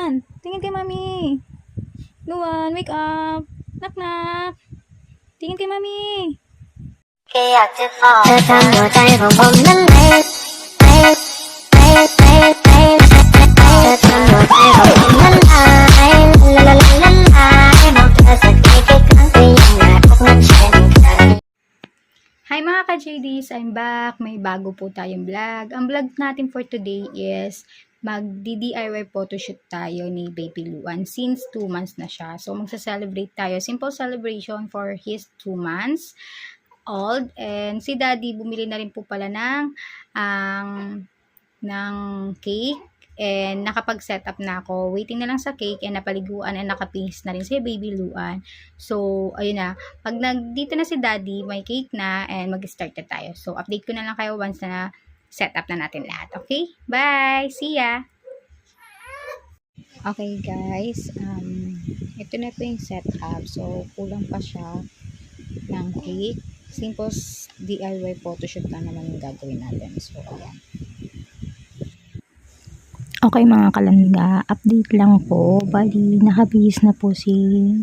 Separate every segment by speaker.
Speaker 1: Luan, tingin kay mami. Luan, wake up. Knock knock. Tingin kay mami.
Speaker 2: แค่อยากจะบอกเธอทำหัวใจของผมนั้นเละเละเละเละเละเธอทำหัวใจของผมนั้นลายละละละละลายบอกเธอสักกี่ครั้งก็ยังอยากพบมันเช่นเคย
Speaker 1: Hi mga ka-JDs, I'm back. May bago po tayong vlog. Ang vlog natin for today is mag-DIY photoshoot tayo ni Baby Luan since 2 months na siya. So magsa-celebrate tayo. Simple celebration for his 2 months old. And si Daddy bumili na rin po pala ng cake. And nakapag-set up na ako. Waiting na lang sa cake and napaliguan and nakapihis na rin si Baby Luan. So, ayun na. Pag dito na si Daddy, may cake na and mag-start na tayo. So, update ko na lang kayo once na set up na natin lahat. Okay? Bye! See ya! Okay guys, ito na po yung setup. So, kulang pa siya ng cake. Simple DIY photoshoot lang naman yung gagawin natin. So, ayan. Okay mga kalangga, update lang po. Bali, nakabihis na po si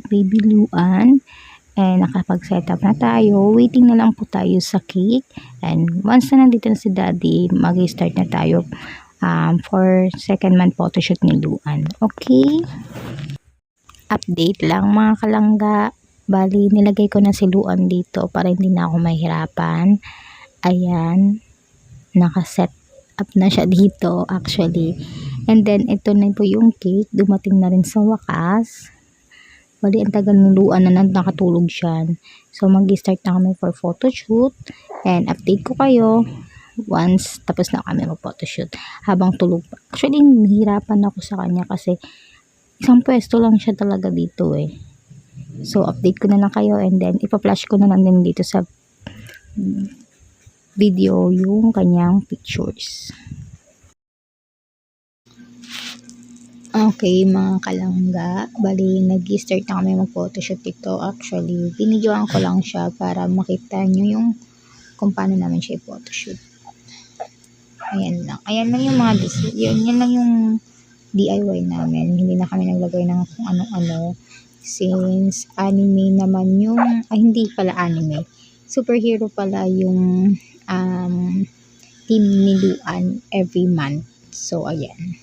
Speaker 1: Baby Luan. And nakapag-set up na tayo. Waiting na lang po tayo sa cake. And once na nandito na si Daddy, mag-start na tayo for second month photoshoot ni Luan. Okay? Update lang mga kalangga. Bali, nilagay ko na si Luan dito para hindi na ako mahirapan. Ayan. Nakaset up na siya dito actually. And then, ito na po yung cake. Dumating na rin sa wakas. Bali, ang tagal ng Luan na nakatulog siya. So, mag-start na kami for photoshoot. And, update ko kayo once tapos na kami mag-photoshoot. Habang tulog pa. Actually, nahihirapan ako sa kanya kasi isang pwesto lang siya talaga dito eh. So, update ko na lang kayo. And then, ipa-flash ko na lang din dito sa video yung kanyang pictures. Okay mga kalangga, bali nag-start na kami mag-photoshoot dito. Actually, binidyoan ko lang siya para makita nyo yung kung paano namin siya i-photoshoot. Ayan lang. Ayan lang yung mga yan lang yung DIY namin. Hindi na kami naglagay ng kung ano-ano. Since anime naman yung, hindi pala anime. Superhero pala yung team ni Luan every month. So, ayan.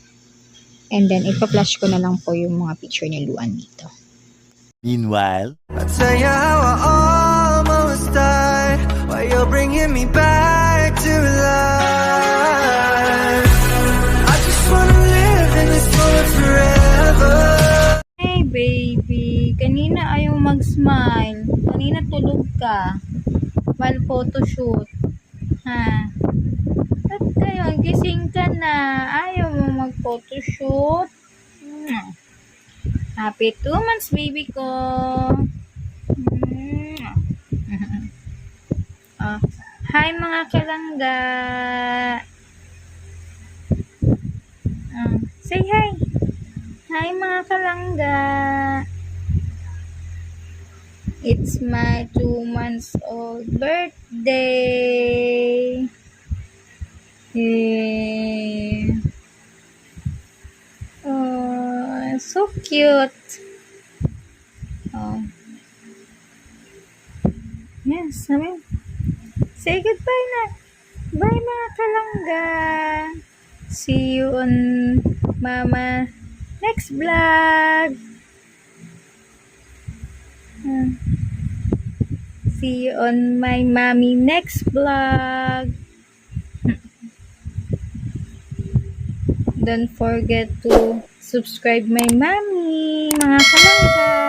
Speaker 1: And then, ipa-flash ko na lang po yung mga picture ni Luan dito.
Speaker 3: Meanwhile,
Speaker 4: I'll tell you how I almost died while you're bringing me back to life. I just wanna live in this moment forever.
Speaker 1: Hey baby, kanina ayaw mag-smile. Kanina tulog ka while photoshoot. Ha? Ba't ngayon, gising ka na. Ayaw mo mag-photoshoot. Happy 2 months, baby ko. Hi, mga kalangga. Say hi. Hi, mga kalangga. It's my 2 months old birthday. Oh, so cute. Oh. Yes, say goodbye na. Bye mga kalangga. See you on Mama next vlog. See you on my mommy next vlog. Don't forget to subscribe my mommy, mga kalangga.